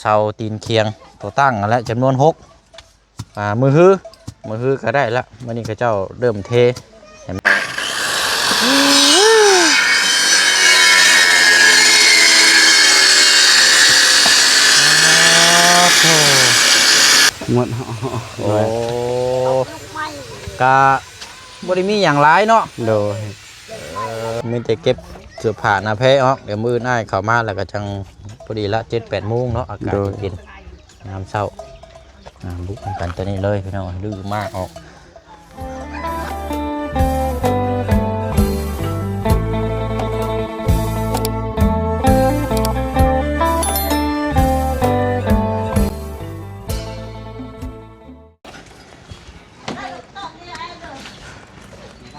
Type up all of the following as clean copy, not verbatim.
เสาตีนเคียงตัวตั้งและจำนวน6มือฮือก็ได้ละวันนี้ก็เจ้าเริ่มเทหมดโอ้กะบ่ได้มีอย่างร้ายเนาะโดยมีแต่เก็บเสื้อผ้าหน้าแพ้เดี๋ยวมือหน้าเข้ามาแล้วก็จังพอดีละ7-8 โมงเนาะอากาศเย็นน้ำเศร้าบุกกันตัวนี้เลยพี่น้องดื้อมากออก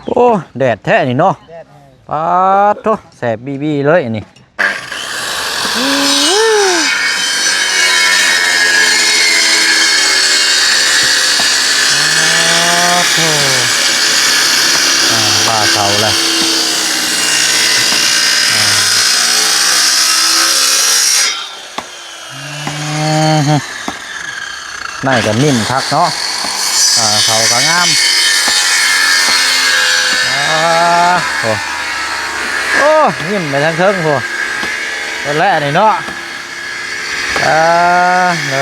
โอ้แดดแท้นี่เนาะป๊าดโธ่แสบบี้เลยอันนี้บ้าเสาเลยน่าจะนิ่มคักเนาะเขาก็งามโอ้ยิ้มไปทางเทิงพวกตัวแรกนี่เนาะ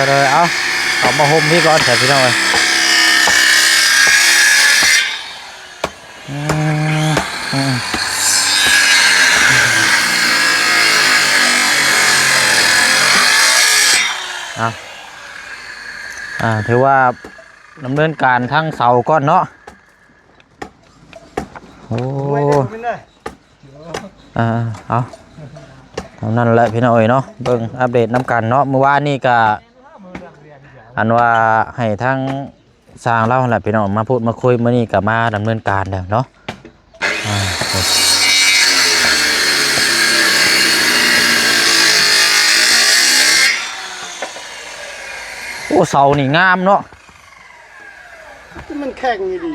เลยเอามาห่มพี่ก่อนใส่พี่น้องเลยถือว่าดำเนินการทั้งเสาก้อนเนาะโอ้เอานั่นแหละพี่น้อยเนาะเบิ่งอัปเดตน้ำกันเนาะเมื่อวานนี่ก็อันว่าให้ทั้งสร้างเล่าแหละพี่น้องมาพูดมาคุยมื่อนี้ก็มาดำเนินการแล้วเนาะโอ้เสานี่งามเนาะมันแข็งดี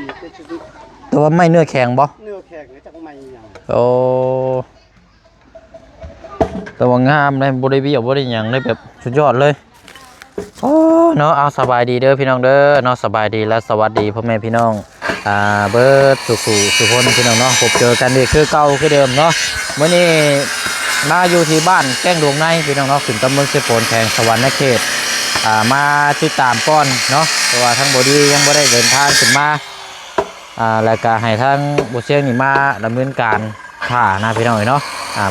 แต่ว่าไม่เนื้อแข็งบ่เนื้อแข็งจากไม่ยังโอ้แต่ว่างามเลยบริวิวบริยังเลยแบบสุดยอดเลยโอ้เนาะเอาสบายดีเด้อพี่น้องเด้อเนาะสบายดีและสวัสดีพ่อแม่พี่น้องเบิร์ดสุพลพี่น้องเนาะพบเจอกันดีคือเก่าคือเดิมเนาะเมื่อนี้มาอยู่ที่บ้านแก้งดวงในพี่น้องเนาะขึ้นตำบลเสพลแข่งสวรรค์เขตมาติดตามก้อนเนาะเพราะว่าทั้งบอดี้ยังไม่ได้เดินทางขึ้นมาแล้วก็ให้ทั้งบุเชียงนี่มาดำเนินการถ่านะพี่น้องเนาะ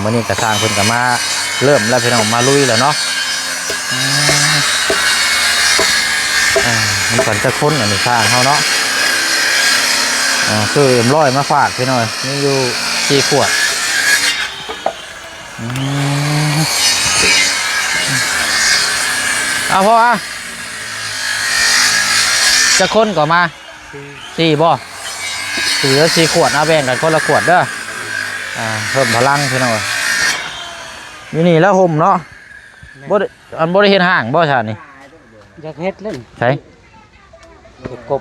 เมื่อนี้กระสร้างเพิ่นก็มาเริ่มแล้วพี่น้องมาลุยแล้วเนาะมันก่อนจะค้นอันนี้สร้างเขาเนาะคือ100มาฝากพี่น้อยนี่อยู่4 ขวดเอาพ่อจะค้นก่อนมา4บ่เหลือ4 ขวดเอาแบ่งกันคนละขวดเด้อเพิ่มพลังพี่น้อยนี่แล้วห่มเนาะอันบ่ได้เห็นห่างบ่ชานี่อยากเฮ็ดเล่นใช่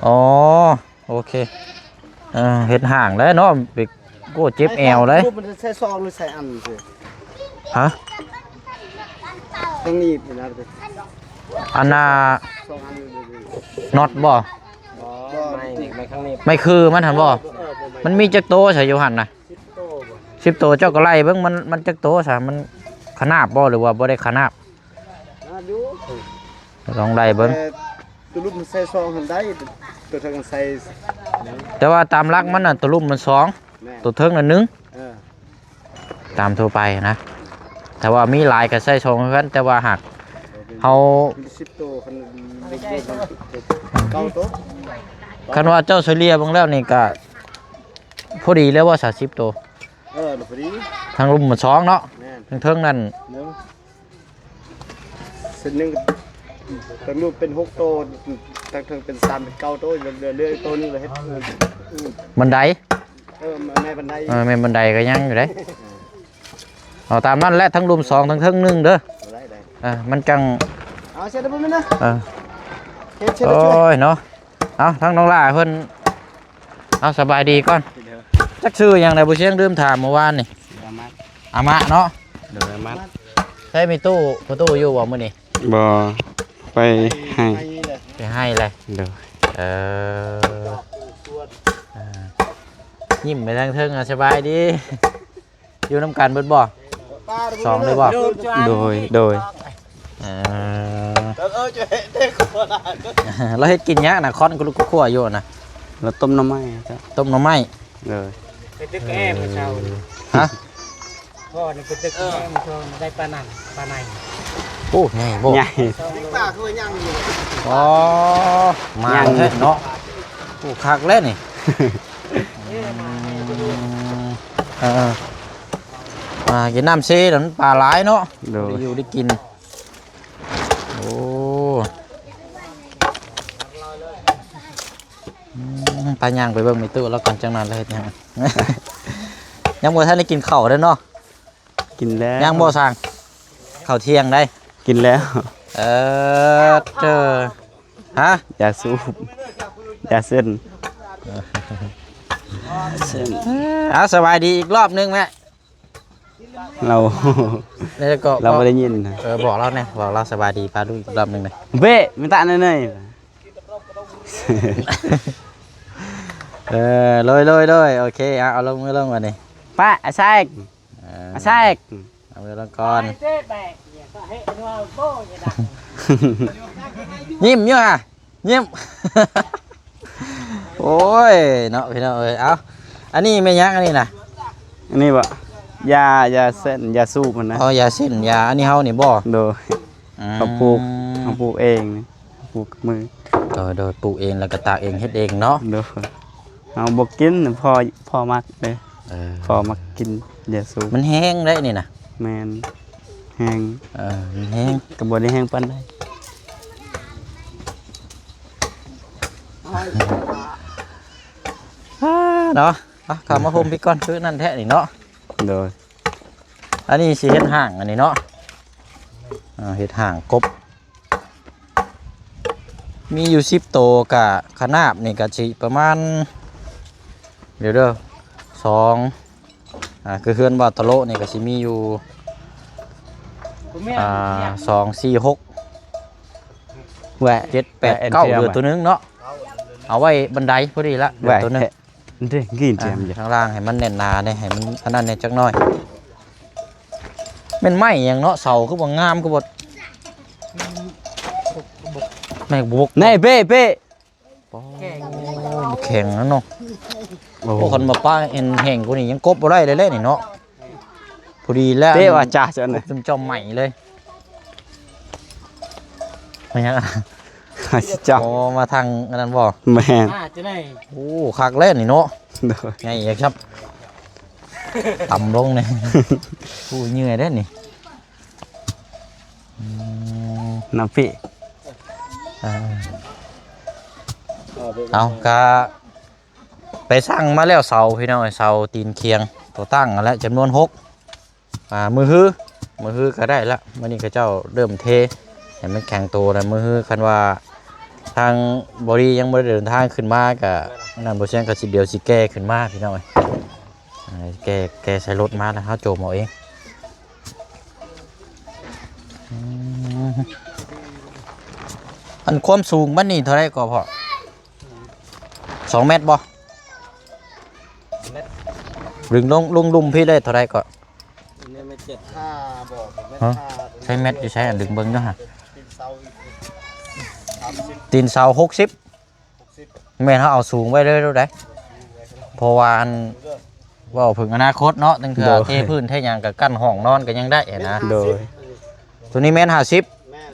อ๋อโอเคเห็นห่างแล้วเนาะไปโก้เจ็บแอวเลยมันจะใส่ซองหรือใส่อันสิฮะตรงนี้เป็นอะไรอันน่ะน็อตบ่ไม่คือมันหันบ่มันมีจักโตใช่อยู่หันนะ10 โตเจ้าก็ไล่เบิ่งมันจักโตซะมันขนาบบ่หรือว่าบ่ได้ขนาบลองไล่เบิ่งตัวลูกมันใส่ซองหันได้ตัวเทิงใส่แต่ว่าตามหลักมันน่ะตัวลุ่มมัน2ตัวเทิงน่ะ1ตามทั่วไปนะแต่ว่ามีหลายก็ใส่2กันแต่ว่าหากเฮา10 โตคัน9 โตคันว่าเจ้าเฉลี่ยเบิ่งแล้วนี่ก็พอดีแล้วว่า30 โตพอดีทางลุ่มมัน2เนาะทางเทิงนั่นเส้นนึงทางลูกเป็น6 โตทางเทิงเป็น3เป็น9 โตเรื่อยๆโตนึงเลยเฮ็ดบันไดแม่บันไดแม่บันไดก็ยังอยู่เด้เอาตามนั้นแหละทั้งลุ่ม2ทั้งเทิง1เด้อมันจังเอาเสร็จแล้วบ่แม่นนะโอ้ยเนาะเอาทั้งน้องล่าเพิ่นเอาสบายดีก่อนจักชื่ออย่างไรบุเชียงลืมถามเมื่อวานนี่อามะเนาะใช่มีตู้อยู่บ่มื้อนี้ บ่ไปให้ ไปให้เลย โดย เออยิ้มไปทางเทิงสบายดีอยู่น้ำกันเบิดบ่สองเลยบ่ โดย เราเฮ็ดกินเนี้ยนะคอนกุลุกคั่วอยู่นะ แล้วต้มน้ำไม้ครับ ต้มหน่อไม้ เลย ไปตึกแอมเช้า ฮะ พ่อนี่ไปตึกแอมชมได้ปลาหนังปลาใน โอ้ใหญ่บ่ ใหญ่ ตาคือยังอยู่ อ๋อมาแท้เนาะโอ้คักแล้วนี่กินน้ำซีแล้วมันปลาหลายเนาะ โดย ได้อยู่ได้กินโอ้ปลาย่างไปเบิ่งในตู้แล้วก่อนจังนั้นเลยยัง ยังบ่ทันได้กินข้าวเด้อเนาะ กินแล้ว ยังบ่สั่งข้าวเที่ยงได้ กินแล้ว เจอฮะ ยาสูบยาเส้นเส้น สบายดีอีกรอบนึงแม่ เรา แล้วก็ เราไม่ได้ยินนะ บอกเราเนี่ยบอกเราสบายดีพาดูอีกรอบนึงเลย เบ้ไม่ตาเนย เลยโอเคเอาลงมือลงก่อนนี่ ป้าอาแซกอาแซก เอามือลงก่อน เจ๊แบกเนี่ยก็ให้นัวโบ้ยดัง ยิ้มอยู่อ่ะยิ้ม โอ้ยเนาะพี่น้องเอาอันนี้ไม่ยักอันนี้นะ อันนี้บ่ยาเส้นยาสูบมันนะ อ๋อยาเส้นยาอันนี้เฮานี่บ่ โดยเขาปลูกเองนี่ปลูกกับมือ โดยปลูกเองแล้วก็ตากเองเฮ็ดเองเนาะ โดยเอาบกินพอมักเลยพอมักกินยาสูบ มันแห้งได้นี่นะ แมนแห้ง มันแห้ง กระบวนได้แห้งปันได้ เนาะเข้ามาโฮมพี่ก่อนคือนั่นแท้นี่เนาะ โดย อันนี้สิเฮ็ดห่างอันนี้เนาะเฮ็ดห่างกบมีอยู่10ตัวกะขนาบนี่ก็สิประมาณเดี๋ยวเด้อ2คือเฮือนบ่าวตะโลนี่ก็สิมีอยู่2 4 6แหวะ7 8 9เหลือตัวนึงเนาะเอาไว้บันไดพอดีละเหลือตัวนึง นี่กินเจียมจ้ะ ข้างล่างให้มันแน่นหนาเนี่ยให้มันอันนั้นเนี่ยจักหน่อยเป็นไม้อย่างเนาะเสาคือบ่งามคือบ่แม่บุก นี่เป้ แข็งนะเนาะ โอ้ พวกคนมาป้าเอ็นแห้งกูนี่ยังกบบ่ได้เลยนี่เนาะพอดีแล้ว เป้ว่าจ่าจังเลย จอมใหม่เลยไม่ยังอ่ะ จ่า โอ้มาทางอันนั้นบ่ แมน จะได้ โอ้คักเล่นนี่เนาะ โดย ไงอยากครับต่ำลงเนี่ยผู้เหนื่อยได้นี่ น้ำพี่ เอาก็ไปสั่งมาแล้วเสาพี่น้องเสาตีนเคียงตัวตั้งแล้วจำนวน6มือฮื้อก็ได้ละวันนี้ก็เจ้าเริ่มเทเห็นมันแข็งตัวแล้วมือฮื้อคันว่าทางบริยังไม่ได้เดินทางขึ้นมากับนั่นบริษัทก็สิเดียวสิแก้ขึ้นมาพี่น้องแกใส่รถมาแล้วเขาโจมเอาเองอันความสูงบ้านนี่เท่าไรก็พอ2 เมตรบ่ดึงลงลุมพี่ได้เท่าไรก็ เนี่ยไม่75บอกไม่ ฮะ 5 ใช้เม็ดอยู่ใช้อันดึงเบิ้งเนาะฮะ เป็นเสาอีก30 ตีนเสา60แม่นเขาเอาสูงไว้เลยรู้ได้เพราะว่าอันว่าถึงอนาคตเนาะตั้งแต่เทพื้นเทหยังกับกั้นห้องนอนก็ยังได้นะ โดย ตัวนี้แม่น50 แม่น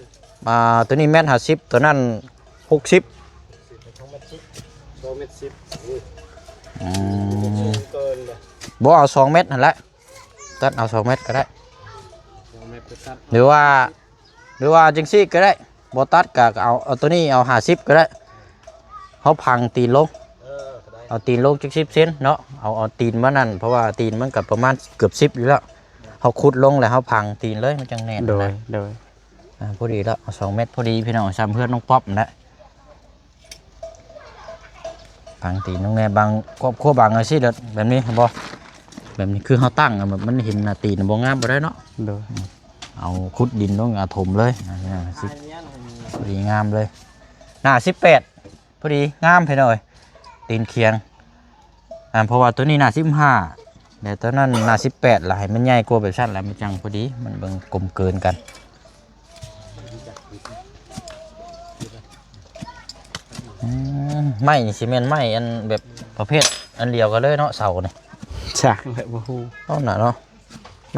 ตัวนี้แม่น50ตัวนั้น60 2 เมตร อืม 10เกินเลย บ่เอา2 เมตรนั่นแหละตัดเอา2 เมตรก็ได้ 2 เมตรตัด หรือว่าจังซี่ก็ได้บ่ตัดก็เอาตัวนี้เอา50ก็ได้เขาพังตีนลง ก็ได้ เอาตีนลงจัก10 เซนเนาะเอาตีนมานั่นเพราะว่าตีนมันกับประมาณเกือบ10อยู่แล้วเขาขุดลงแล้วเขาพังตีนเลยมันจังแน่น โดย นะ โดย พอดีแล้วเอา2 เมตรพอดีพี่น้องซ้ำเพื่อนน้องป๊อปนะพังตีนน้องแน่บางครอบครัวบางอาชีพแบบนี้บ่แบบนี้คือเขาตั้งอะแบบมันเห็นหน้าตีนบ่งามบ่ได้เนาะ โดย เ เอาขุดดินลงถมเลยสิพอดีงามเลยหน้า18พอดีงามไปหน่อยตีนเคียงเพราะว่าตัวนี้หน้า15แต่ตัวนั้นหน้า18ล่ะให้มันใหญ่กว่าแบบชั้นแล้วมันจังพอดีมันเบิ่งกลมเกินกันไม้นี่สิแม่นไม้อันแบบประเภทอันเดียวกันเลยเนาะเสานี่ จากเลยบ่ฮู้ เอาหน่ะเนาะไ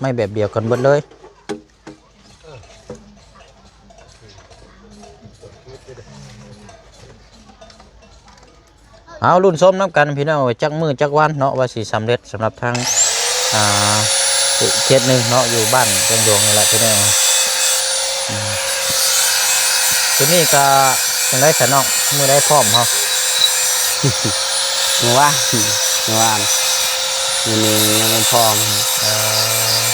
ม่แบบเดียวกันเบิดเลยเอารุ่นส้มน้ำกันพี่น้องจักมือจักวันเนาะว่าสิสำเร็จสำหรับทางเขตหนึ่งเนาะอยู่บ้านเชียงดวงนี่แหละพี่น้องตัวนี้ก็ยังได้สนองมือได้พร้อมเขา เมื่อวานวันนี้ยังไม่พร้อม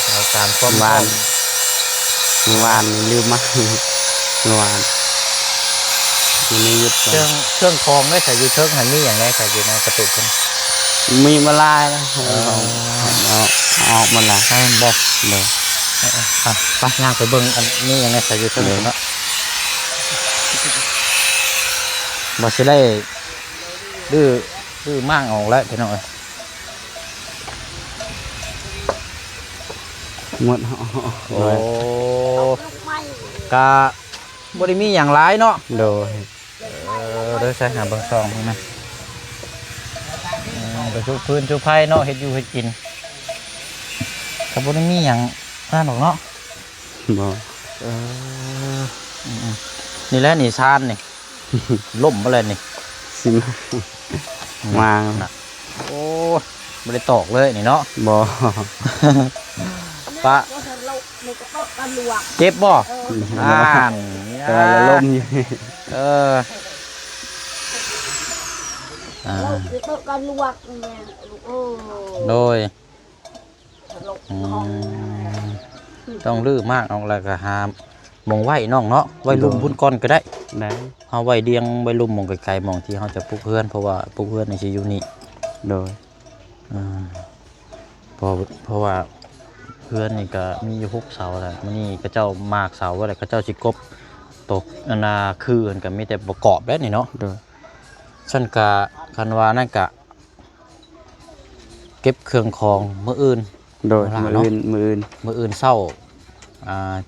เอาตามความ เมื่อวานลืมมาเมื่อวานวันนี้ยึด เครื่องคองได้ใส่ยูเทิร์กหันนี่อย่างไรใส่อยู่ในกระตุกกัน มีมาลายแล้วเอาออกมาละ ให้มันบอก เลย ไปย่างไปเบิ้งอันนี้อย่างไรใส่ยูเทิร์กเนาะบอกจะได้ดื้อมากออกแล้วพี่น้อง หมด โอ้กะบริมีอย่างร้ายเนาะ โดย โดยใช้หาเบางซองพวกนั้นไปชุบพื้นชุบไผ่เนาะเฮ็ดอยู่เฮ็ดกินกับบริมีอย่างนั่นหรอกเนาะ บ่ นี่แหละนี่ชานนี่ ล่มอะไรนี่ สิมา โอ้ไม่ได้ตอกเลยนี่เนาะ บ่ ปะเจ็บบ่น แต่ว่าละลมอยู่ เออโดยต้องลื้อมากเอาอะไรก็หามมองไหวน้องเนาะไหวลุ่มพุ่นก้อนก็ได้ ได้ เอาไหวเดียงไหวลุ่มมองไกลๆมองที่เขาจะปลุกเพื่อนเพราะว่าปลุกเพื่อนในชีวิตนี้ โดย เพราะว่าเพื่อนนี่ก็มีอยู่6เสาแหละมันนี่ก็เจ้ามากเสาอะไรก็เจ้าสิกบตกนาคือกันก็มีแต่ประกอบแล้วนี่เนาะ โดย ฉันกะคันว่านั่นกะเก็บเครื่องของมื้ออื่น โดยมืออื่นเช้า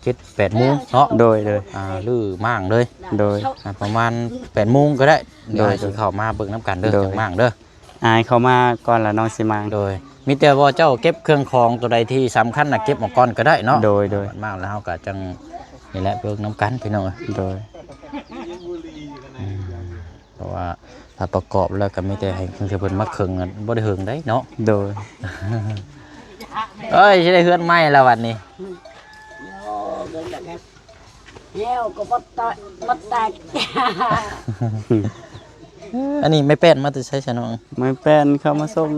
7-8 โมงเนาะ โดย ลื้อม่างเลย โดย ประมาณ8 โมงก็ได้เดี๋ยวสิเข้ามาเบิ่งน้ำกันเด้อจังม่างเด้อ อายเขามาก่อนละน้องสิมา โดยมีแต่ว่าเจ้าเก็บเครื่องของตัวใดที่สำคัญน่ะเก็บมาก่อนก็ได้เนาะ โดย มากแล้วเฮาก็จังนี่แหละเบิ่งน้ำกันพี่น้อง โดย เพราะว่าถ้าประกอบแล้วก็มีแต่ให้เพิ่นมาเครื่องกันบ่ได้เฮิงได้เนาะ โดย เอ้ยสิได้เฮือนใหม่แล้ววันนี้ แล้วก็บ่ตาย อันนี้ไม่เป็นมาแต่ใช้ชะน้อง ไม่แป้นเขามาส่ง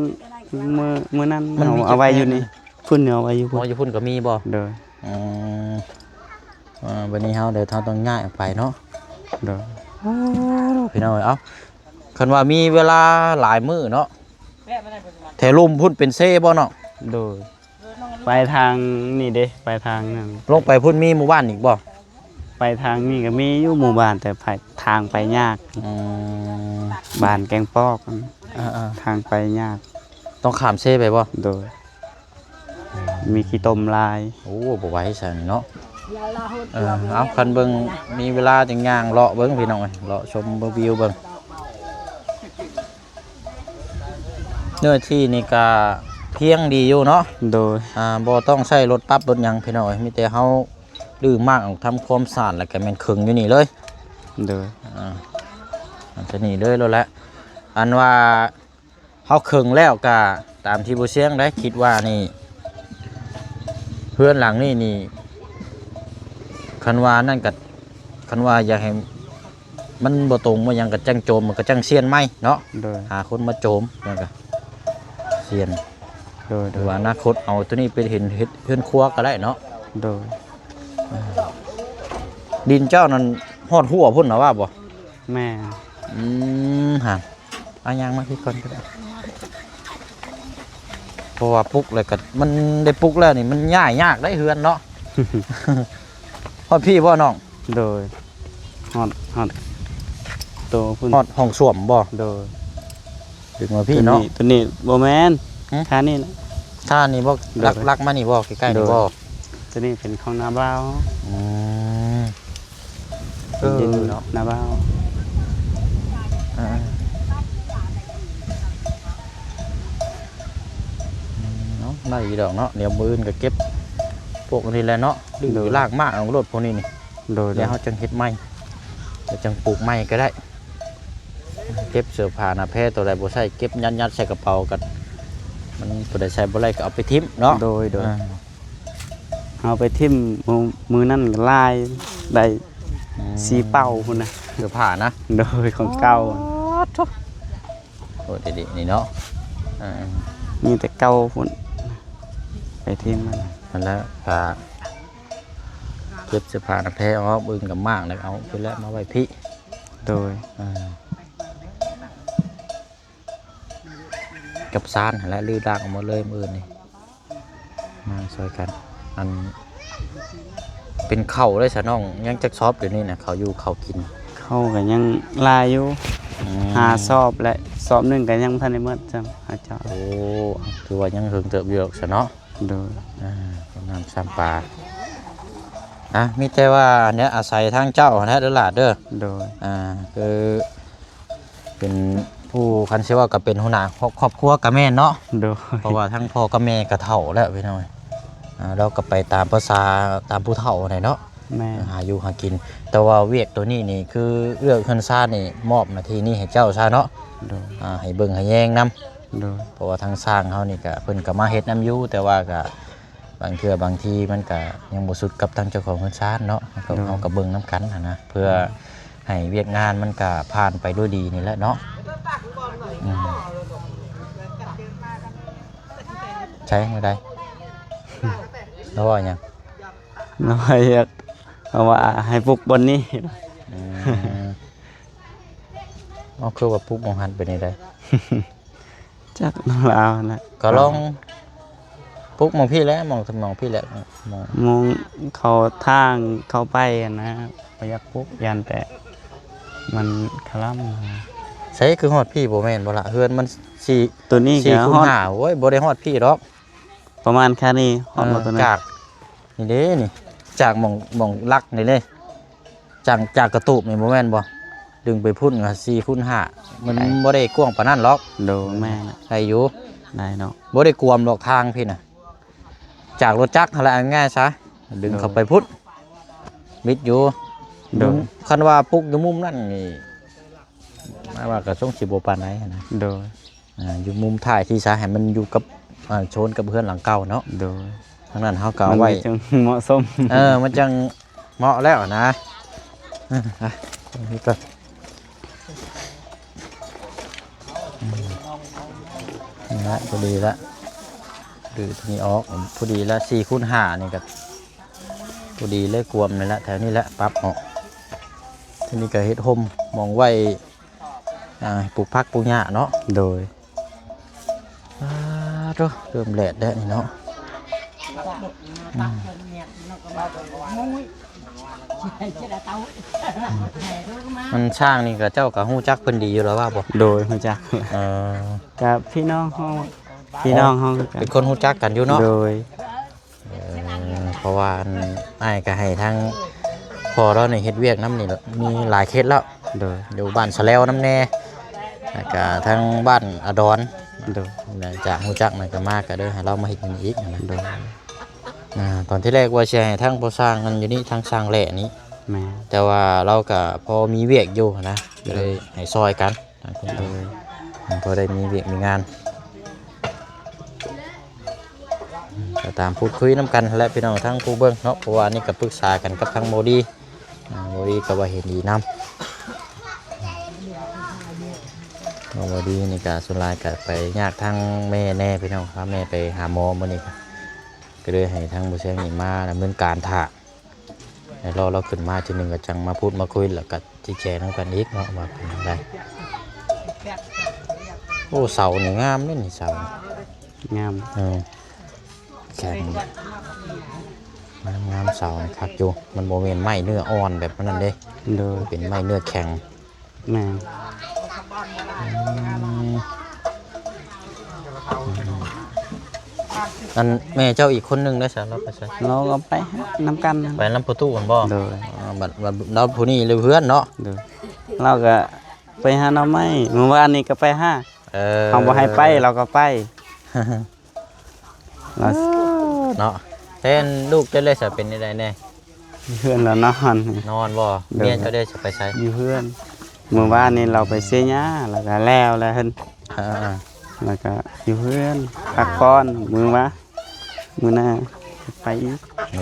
มือนั้นเอาไว้อยู่นี่พุ่นเอาไว้อยู่ พออยู่พุ่นก็มีบ่ โดย วันนี้เฮาเดี๋ยวเฮาต้องย้ายออกไปเนาะ โดย พี่น้องเอ้าคันว่ามีเวลาหลายมื้อเนาะแถวลุ่มพุ่นเป็นเซ่บ่เนาะ โดยไปทางนี่เด้ไปทางนั้น ลงไปพุ่นมีหมู่บ้านอีกบ่ ไปทางนี่ก็มีอยู่หมู่บ้านแต่ทางไปยากบ้านแกงปอกทางไปยาก ต้องข้ามเซ่ไปบ่ โดยมีขี้ต้มลาย โอ้บ่ไหวซะนี่เนาะเอาคันเบิ่งมีเวลาจังย่างเลาะเบิ่งพี่น้องเอ้ยเลาะชมวิวเบิ่งเนื้อที่นี่ก็เพียงดีอยู่เนาะ โดย บ่ต้องใช้รถปั๊บรถหยังพี่น้องเอ้ยมีแต่เฮาดื้อมากทำความสะอาดแล้วก็แม่นครึ่งอยู่นี่เลย โดย อันจะนี่เลยแล้วแหละอันว่าเฮาครึ่งแล้วก็ตามที่บ่เสียงได้คิดว่านี่เพื่อนหลังนี่คันว่านั่นก็คันว่าอยากให้มันบ่ตรงบ่หยังก็จังโจมมันก็จังเซียนไหมเนาะ โดย หาคนมาโจมนั่นก็เซียน โดย หรือว่าอนาคตเอาตัวนี้ไปเห็นเฮ็ดเฮือนครัวก็ได้เนาะ โดย ดินเจ้านั้นฮอดหัวพุ่นน่ะว่าบ่ แม่ ห่านเอายางมาพี่ก่อนก็ได้เพราะว่าปลุกเลยก็มันได้ปลุกแล้วนี่มันย่ายยากได้เฮือนเนาะ ฮอดพี่บ่น้อง โดยฮอดโตพุ่น ฮอดห้องส้วมบ่ โดย ถึงมาพี่เนาะ ตัวนี้บ่แม่น หึ ค่านี่นะ ท่านี่บ่ โดย ลักมานี่บ่ใกล้ๆนี่บ่ ตัวนี้เป็นของนาบ้าว อืม ดิน เนาะ นาบ้าว อ่าเนาะได้อีดอกเนาะเดี๋ยวมื้ออื่นก็เก็บพวกนี้แหละเนาะดื้อลากมากเอารถพวกนี้นี่ โดย แล้วเฮาจังเฮ็ดใหม่เดี๋ยวจังปลูกใหม่ก็ได้ เก็บเสื้อผ้าหน้าแพรตัวใดบ่ใส่เก็บยัดๆใส่กระเป๋ากันมันตัวใดใส่บ่ได้ก็เอาไปทิ้งเนาะ โดย อ่า เอาไปทิ่มมือนั่นก็ลายได้สีเป้าพุ่นนะ เสื้อผ้านะ โดยของเก่า โอ้ดีๆนี่เนาะอ่า มีแต่เก่าพุ่นไปทิ่มมัน นั่นแหละผ้าเก็บเสื้อผ้าหน้าแพรเอาบึงกับมากแล้วเอาไปแล้วมาไว้พี่ โดย อ่ากับซานและลื้อรากออกมาเลยมือนี่มาซอยกันอันเป็นเข่าได้สะน้องยังจักซอบเดี๋ยวนี้นะเขาอยู่เขากิน เข้าก็ยังลายอยู่หาสอบและสอบหนึงก็ยังทันได้หมดจังหาเจ้า โอ้ถือว่ายังเฮิงเติบอยู่หรอกสะเนาะ โดย น้ำซ้ำปลามีแต่ว่าอันเนี้ยอาศัยทางเจ้านะเด้อหลาดเด้อ โดย คือเป็นผู้คันเชื่อว่าก็เป็นหัวหน้าครอบครัวกับแม่เนาะ โดย เพราะว่าทั้งพ่อกับแม่ก็เฒ่าแล้วพี่น้อยเราก็ไปตามภาษาตามผู้เฒ่าไหนเนาะ แม่ หาอยู่หากิน แต่ว่าเวียกตัวนี้นี่คือเรื่องขึ้นซ่านี่มอบหน้าที่นี้ให้เจ้าซะเนาะ โดย ให้เบิ่งให้แยงนํ โดย เพราะว่าทางสร้างเฮานี่ก็เพิ่นก็มาเฮ็ดนํอยู่แต่ว่าก็บางเทื่อบางทีมันก็ยังบ่สุดกับทางเจ้าของขึ้นซ่านเนาะเฮาก็เบิ่งนํกันนะเพื่อให้เวียกงานมันก็ผ่านไปด้วยดีนี่แหละเนาะใช้ไม่ได้แล้วว่าหยัง น้อยอยากเอาว่าให้ปลุกบนนี้ คือว่าปุ๊บมองหันไปนี่ได้ จักน้องลาวนะ ก็ลองปุ๊บมองพี่แล้วมองพี่แล้วมอง มองเขาทางเข้าไปอะนะประยักปลุกยันแต่มันคล่ำ ใช้คือฮอดพี่บ่แม่นบ่ล่ะเฮือนมันสี่ ตัวนี้ สี่ ก็ คู ฮ ณ อด ห้าโอ้ยบ่ได้ฮอดพี่ดอก ประมาณแค่นี้ฮอดบ่ตัวนั้น จากนี่เด้นี่จากหม่องลักนี่เลยจากกระตูบนี่บ่แม่นบ่ดึงไปพุ่นก็4คูณ5มันบ่ได้กว้างปานนั้นหรอก โดแม่นะ ได้อยู่ ได้เนาะ บ่ได้กวมหรอกทางพี่น่ะจากรถจักรหั่นแหละเอาง่ายซะดึงเข้าไปพุ่นมิดอยู่ โด คันว่าปุกอยู่มุมนั่นนี่หมายว่าก็ส่งสิบ่ปานไหนนะ โดย อยู่มุมถ่ายที่ซะให้มันอยู่กับโชนกับเพื่อนหลังเก่าเนาะ โดย ทางนั้นเฮาก็เอาไว้ มันจึงเหมาะสม มันจังเหมาะแล้วนะนี่ก็นี่ละพอดีละดูทีนี้ออกพอดีละ4คูณ5นี่ก็พอดีเลยกวมนี่ละแถวนี้ละปรับออกทีนี้ก็เฮ็ดห่มมองไว้ปลูกผักปลูกหญ้าเนาะ โดย เริ่มแหลดแล้วนี่เนาะมันช่างนี่กับเจ้ากับฮู้จักเพิ่นดีอยู่แล้วว่าบ่ โดยฮู้จัก เออ กับพี่น้องเฮาคือกั เป็นคนฮู้จักกันอยู่เนาะ โดย เพราะว่าอ้ายก็ให้ทั้งพอเราในเฮ็ดเวียกน้ำนี่มีหลายเคสแล้ว โดย อยู่บ้านสะแล้วน้ำแน่แล้วก็ทั้งบ้านอดอน โดย จากฮู้จักมันก็มากก็เด้อให้เรามาเฮ็ดกันอีกนะ โดย ตอนที่แรกว่าสิให้ทั้งผู้สร้างกันอยู่นี่ทั้งสร้างแหล่นี้ แม่ แต่ว่าเราก็พอมีเวียกอยู่นะก็เลยให้ซอยกันพอได้มีเวียกมีงานก็ตามพูดคุยน้ำกันและพี่น้องทั้งผู้เบิ้งเนาะเพราะว่านี่ก็ปรึกษากันกับทั้งโมดีก็ว่าเห็นดีน้ำโมดีนี่ก็สุดท้ายก็ไปยากทั้งแม่แน่พี่น้องครับแม่ไปหาหมอมื้อนี้ก็เลยให้ทั้งผู้เชี่ยวชาญมาดำเนินการถ่า เราขึ้นมาทีหนึ่งก็จังมาพูดมาคุยแล้วก็ชี้แจงน้ำกันอีกเนาะว่าเป็นยังไงโอ้เสานี่งามเลยนี่เสาง าม แข็ง งามเสาคักอยู่มันโมเมนไม้เนื้ออ่อนแบบนั้นเด้ โดย เป็นไม้เนื้อแข็ง แม่ อันแม่เจ้าอีกคนหนึงได้ใช่เราไปใช่ เราก็ไปน้ำกันนะ ไปน้ำประตูกันบ่ โดย บัดเราผู้นี้เลยเพื่อนเนาะ โดยเราก็ไปหาหน่อไม้เมื่อวานนี้ก็ไปหาเขาบ่ให้ไปเราก็ไปเรา เนาะแทนลูกเจะเลยจะเป็นได้แน่ เพื่อนเรานอน นอนบ่เมียเจ้าได้จะไปใช้ อยู่เพื่อนเมื่อวานนี้เราไปเสียหญ้าแล้วก็แล้วเห็น อ่า แล้วก็อยู่เพื่อนพักผ่อนมือวะมือหน้าไปอีก เอ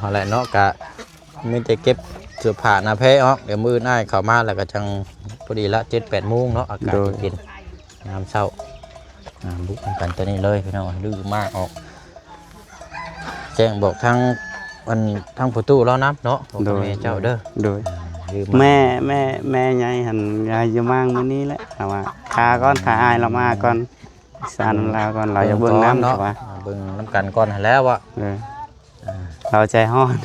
าแหละเนาะกะมีแต่เก็บเสื้อผ้าหน้าแพ้ออกเดี๋ยวมื้อหน้าเข้ามาแล้วก็จังพอดีละ 7-8 โมงเนาะอากาศเย็นๆยามเช้าบุกกันตัวนี้เลยพี่น้องดื้อมากออกแจ้งบอกทางประตูแล้วนะเนาะบอกกับแม่เจ้าเด้อ โดย ดื้อ แม่ยายหันยายจะมางมื้อนี้แหละแต่ว่าขาก่อนขาอายเรามาก่อนสานเราก่อนเราจะเบิ่งน้ำ เนาะ แต่ว่า เบิ่งน้ำกันก่อนให้แล้วอะ เราใจฮ้อน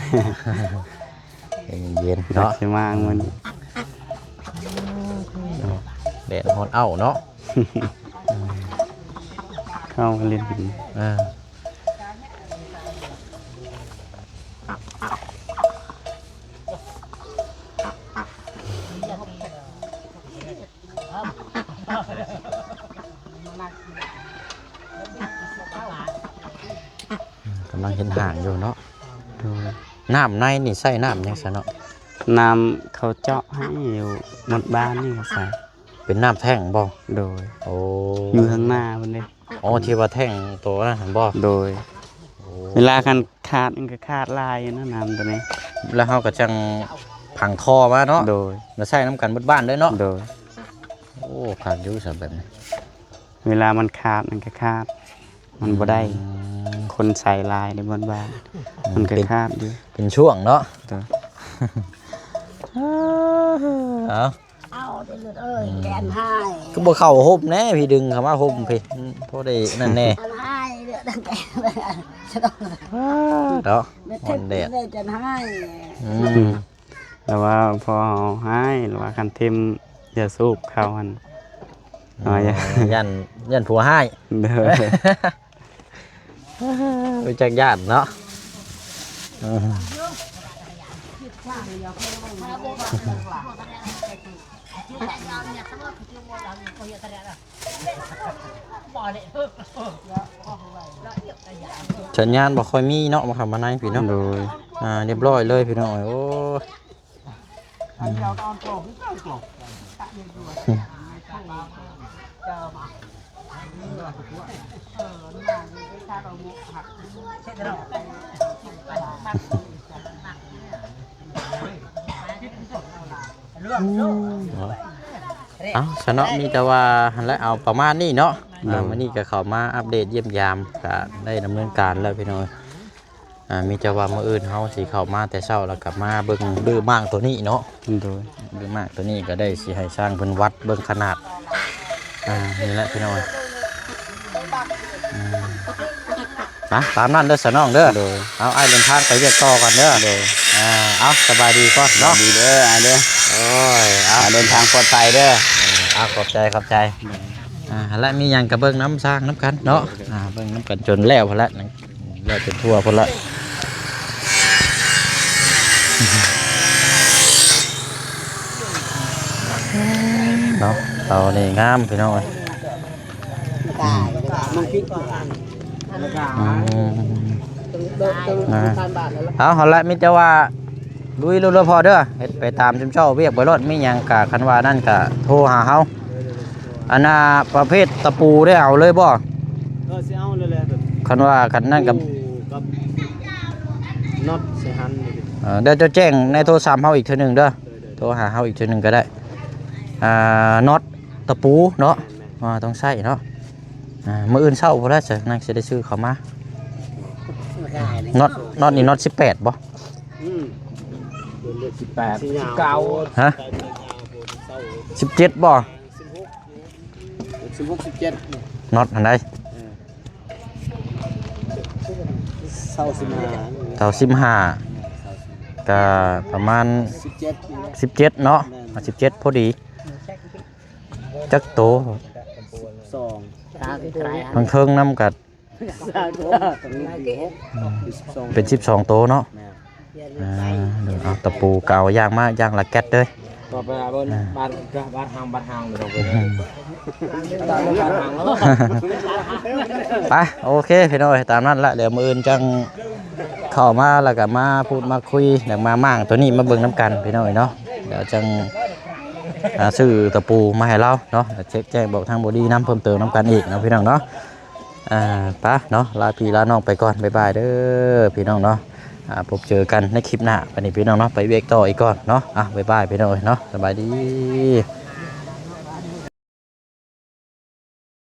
เย็นๆ เรา เนาะ จะมางมื้อนี้ แดดฮ้อนเอ้าเนาะ เข้ามาเล่นกัน กำลังเห็นห่างอยู่เนาะ โดย น้ำในนี่ใส่น้ำยังซะเนาะ น้ำเขาเจาะให้อยู่หมดบ้านนี่ก็ใส่ เป็นน้ำแท่งบ่ โดย โอ้ อยู่ข้างหน้ามันเลย อ๋อที่ว่าแท่งตัวนั้นหั่นบ่ โดย เวลากันขาดมันก็ขาดลายอยู่นะน้ำตัวนี้ แล้วเฮาก็จังผังคอมาเนาะ โดย แล้วใส่น้ำกันเบิดบ้านด้วยเนาะ โดย โอ้ขาดอยู่ซะแบบนี้ เวลามันขาดมันก็ขาด มันบ่ได้ คนใส่ลายในบนบ้านมันก็ขาดอยู่ เป็นช่วงเนาะ โดย เอา เอาเดือดเอ้ยแกนให้ ก็บ่เข้าห่มแน่พี่ดึงเข้ามาห่มพี่พอได้นั่นแน่ อันให้เดือดดังแกนเลยจะต้อง เนาะ ไม่ อ่ เท็ อน ด แดด ได้จะให้ แต่ว่าพอเอาให้หรือว่าคันเทมอย่าสูบเขาหันอ๋ออย่า ยันผัวให้ เด้อ รู้จักญาติเนาะสัญญาณบ่ค่อยมีเนาะมาเข้ามาในพี่เนาะ โดย เรียบร้อยเลยพี่น้องโอ้เอาสนอมีแต่ว่าหั่นแหละเอาประมาณนี้เนาะวันนี้ก็เข้ามาอัปเดตเยี่ยมยามก็ได้ดำเนินการแล้วพี่น้องมีแต่ว่ามื้ออื่นเฮาสิเข้ามาแต่เช้าแล้วกลับมาเบิ่งดื้อมากตัวนี้เนาะ โดย ดื้อมากตัวนี้ก็ได้สิให้สร้างเพิ่นวัดเบิ่งขนาดนี่แหละพี่น้องตามนั้นเด้อสนองเด้อ โดย เอาไอ้เดินทางไปเรียกต่อก่อนเด้อเอาสบายดีก่อนเนาะ ดีเด้อเด้อ โอ้ยเอา เดินทางปลอดภัยเด้อ ขอบใจและมีหยังกับเบิ่งน้ำสร้างน้ำกันเนาะเบิ่งน้ำกันจนแล้วพอละแล้วจนทั่วพอละเนาะเรานี่งามพี่น้องเอ้ย มันคิดก่อน เอาละมิจะว่าลุยเร็วๆพอเด้อเฮ็ดไปตามจุมเจ้าเวียกไปรถมีหยังกะคันว่านั่นกะโทรหาเฮาอันน่ะประเภทตะปูได้เอาเลยบ่ สิเอาเลยแหละแบบ คันว่าคันนั่นกับ น็อตใส่หันนี่ เดี๋ยวจะแจ้งในโทรศัพท์เฮาอีกเทื่อหนึงเด้อโทรหาเฮาอีกเทื่อหนึงก็ได้น็อตตะปูเนาะต้องใช้เนาะมื้ออื่นเช้าพุ่นละจะนั่งสิได้ซื้อเข้ามาน็อตนี่น็อต18บ่ 18 19 ฮะ17บ่ 16 17 น็อตอันใด เศร้าสิมา เท่า15ก็ประมาณ 17นี่แหละ 17เนาะ17พอดีจักโต 2 ตาคือใคร ทางเทิงนํกัด 3ตัวต้องลูกอยู่6 เป็น12โตเนาะเดี๋ยวเอาตะปูเก่าย่างมาย่างละแก๊สเด้อ ต่อไปบนบ้านห้างเลยเราไป ไปโอเคพี่น้อยตามนั้นละเดี๋ยวมื้ออื่นจังเข้ามาแล้วก็มาพูดมาคุยเดี๋ยวมามั่างตัวนี้มาเบิ่งน้ำกันพี่น้อยเนาะเดี๋ยวจังซื้อตะปูมาให้เราเนาะเช็คแจ้งบอกทางบอดี้น้ำเพิ่มเติมน้ำกันอีกนะพี่น้องเนาะไปเนาะลาพี่ลาน้องไปก่อนบ๊ายบายเด้อพี่น้องเนาะพบเจอกันในคลิปหน้าวันนี้พี่น้องเนาะไปเวกต่ออีกก่อนเนาะบ๊ายบายพี่น้องเนาะสบายดี